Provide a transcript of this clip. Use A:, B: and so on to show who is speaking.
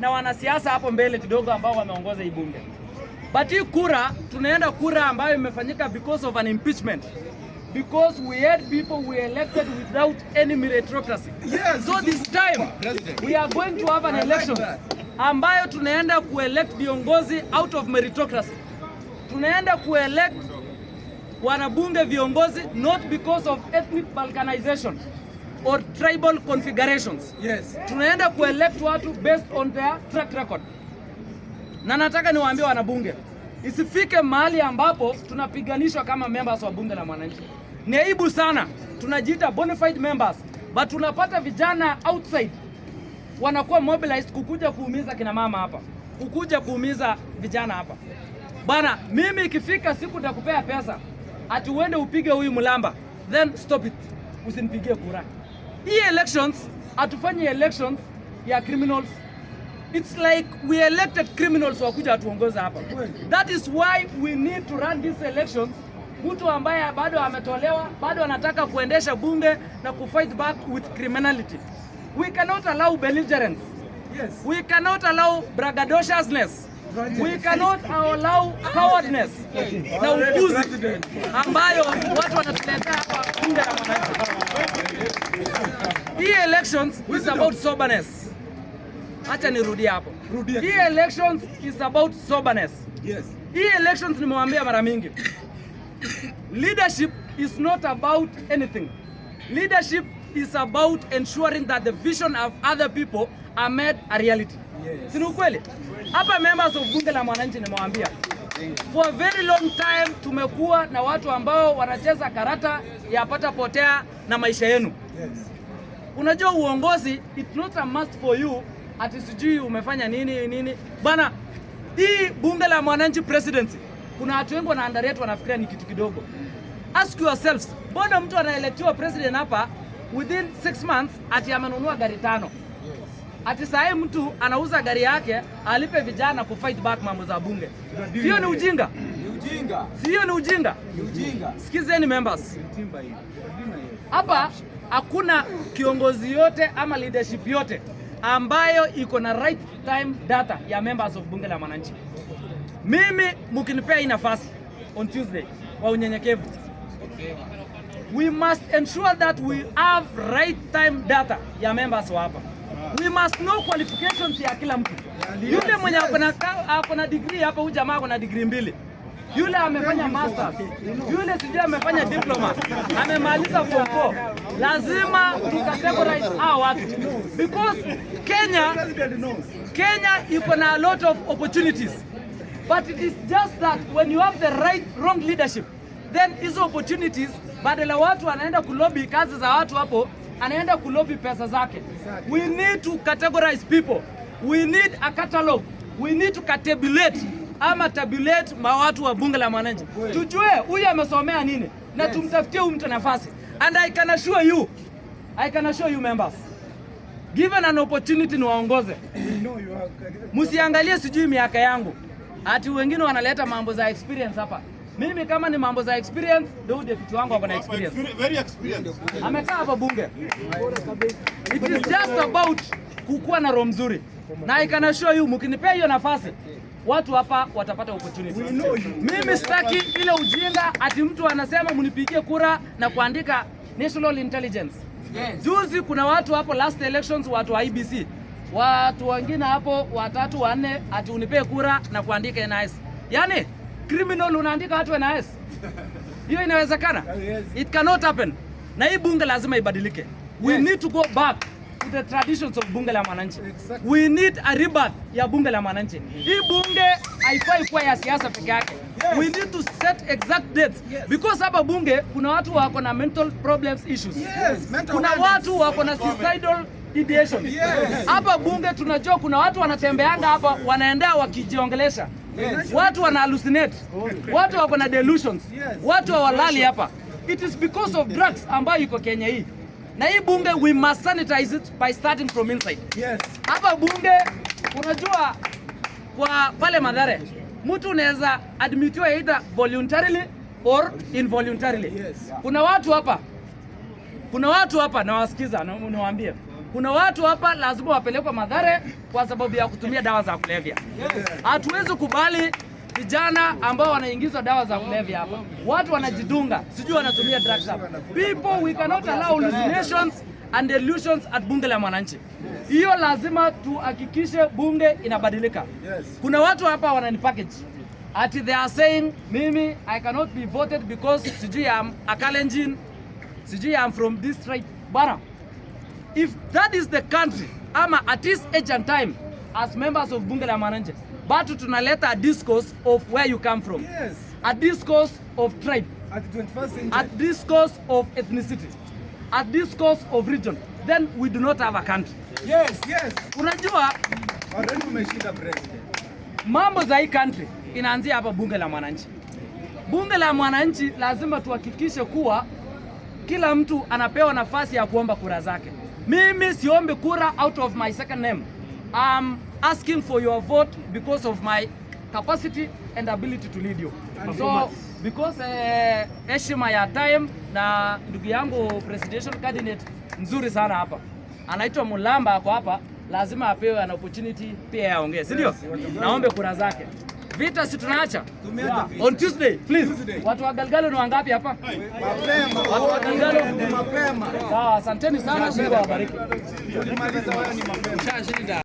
A: na wanasiasa hapo mbele kidogo ambao wameongoza hii bunge. But hii kura, tunaenda kura ambayo imefanyika because of an impeachment. Because we had people we elected without any meritocracy. Yes, so this time we are going to have an election ambayo tunaenda kuelect viongozi out of meritocracy. Tunaenda kuelect wanabunge viongozi not because of ethnic balkanization or tribal configurations. Yes. Tunaenda kuelect watu based on their track record. Na nataka niwaambie wanabunge, isifike mahali ambapo tunapiganishwa kama members wa bunge la mwananchi. Ni aibu sana, tunajiita bona fide members, but tunapata vijana outside wanakuwa mobilized kukuja kuumiza kina mama hapa, kukuja kuumiza vijana hapa. Bana, mimi ikifika siku nitakupea pesa, ati uende upige huyu mulamba, then stop it. Usinipigie kura. Hii elections, atufanye elections ya criminals. It's like we elected criminals wakuja atuongoza hapa. That is why we need to run these elections. Mtu ambaye bado ametolewa, bado anataka kuendesha bunge na kufight back with criminality. We cannot allow belligerence. Yes. We cannot allow braggadociousness. We cannot allow cowardness. Na upuzi ambayo watu wanatuletea hapa bunge la mwananchi. Hii elections is about soberness. Acha nirudie hapo. Hii elections is about soberness. Yes. Hii elections nimewambia mara mingi. Leadership is not about anything. Leadership is about ensuring that the vision of other people are made a reality. Yes. Si ukweli? Hapa members of bunge la mwananchi nimewambia. For a very long time tumekuwa na watu ambao wanacheza karata ya pata potea na maisha yenu. Yes. Unajua uongozi, it's not a must for you ati sijui umefanya nini. Bana, hii bunge la mwananchi presidency, kuna watu wengi wana underrate, wanafikiria ni kitu kidogo. Ask yourselves, mbona mtu anaelektiwa president hapa within 6 months ati amenunua gari 5? Ati saa mtu anauza gari yake alipe vijana ku fight back mambo za bunge. Sio ni ujinga? Sio ni ujinga? Sikizeni members. Hapa hakuna kiongozi yote ama leadership yote ambayo iko na right time data ya members of bunge la mwananchi. Mimi mkinipea hii nafasi on Tuesday kwa unyenyekevu, we must ensure that we have right time data ya members wa hapa. We must know qualifications ya kila mtu. Yule mwenye akona degree hapa, huyu jamaa akona degree 2. Yule amefanya masters, yule sijui amefanya diploma, amemaliza form 4. Lazima tucategorize hao watu because Kenya iko na a lot of opportunities, but it is just that when you have the wrong leadership, then hizo opportunities badala watu anaenda kulobi kazi za watu hapo, anaenda kulobi pesa zake. We need to categorize people. We need a catalog. We need to tabulate watu wa bunge la mwananchi. Tujue huyu amesomea nini na tumtafutie huyu mtu nafasi. And I can assure you members, given an opportunity ni waongoze. Msiangalie sijui miaka yangu. Ati wengine wanaleta mambo za experience hapa. Mimi kama ni mambo za experience, ndio deputy wangu ako na experience. Very experienced. Amekaa hapa bunge. It is just about kukuwa na roho mzuri. Na I can assure you, mkinipea hiyo nafasi, watu hapa watapata opportunity. Mimi sitaki ile ujinga ati mtu anasema mnipigie kura na kuandika National Intelligence. Yes. Juzi kuna watu hapo last elections, watu wa IBC. Watu wengine hapo 3 4 ati unipee kura na kuandika NIS. Yaani criminal unaandika watu NIS. Hiyo inawezekana? It cannot happen. Na hii bunge lazima ibadilike. We need to go back to the traditions of bunge la mwananchi. We need a rebirth ya bunge la mwananchi. Hii bunge haifai kuwa ya siasa peke yake. We need to set exact dates because hapa bunge kuna watu wako na mental problems issues. Kuna watu wako na suicidal ideation. Hapa bunge tunajua kuna watu wanatembeanga hapa wanaendea wakijiongelesha. Watu wana hallucinate. Watu wako na delusions. Watu hawalali hapa. It is because of drugs ambayo iko Kenya hii. Na hii bunge we must sanitize it by starting from inside. Hapa bunge unajua kwa pale Mathare mtu unaweza admitiwa either voluntarily or involuntarily. Kuna watu hapa na wasikiza na niwaambie. Kuna watu hapa lazima wapelekwe Mathare kwa sababu ya kutumia dawa za kulevya. Hatuwezi kubali vijana ambao wanaingizwa dawa za kulevya hapa. Watu wanajidunga, sijui wanatumia drugs hapa. People, we cannot allow hallucinations and delusions at bunge la mwananchi. Hiyo lazima tuhakikishe bunge inabadilika. Kuna watu hapa wananipackage. Ati they are saying mimi I cannot be voted because sijui I'm a Kalenjin, sijui I'm from this tribe. Bana, if that is the country, ama at this age and time as members of bunge la mwananchi, but tunaleta a discourse of where you come from. Yes. A discourse of tribe. At the 21st century. A discourse of ethnicity. A discourse of region. Then we do not have a country. Yes, yes. Unajua already umeshinda president. Mambo za hii country inaanzia hapa bunge la mwananchi. Bunge la mwananchi lazima tuhakikishe kuwa kila mtu anapewa nafasi ya kuomba kura zake. Mimi siombi kura out of my second name. I'm asking for your vote because of my capacity and ability to lead you. So because heshima ya time na ndugu yangu presidential candidate nzuri sana hapa anaitwa Mulamba ako hapa, lazima apewe an opportunity pia yaongee, si ndio? Naombe kura zake. Vita si tunaacha on Tuesday please. Watu wa Galgalo ni wangapi hapa? Mapema. Watu wa Galgalo mapema. Sawa, asanteni sana, Mungu awabariki.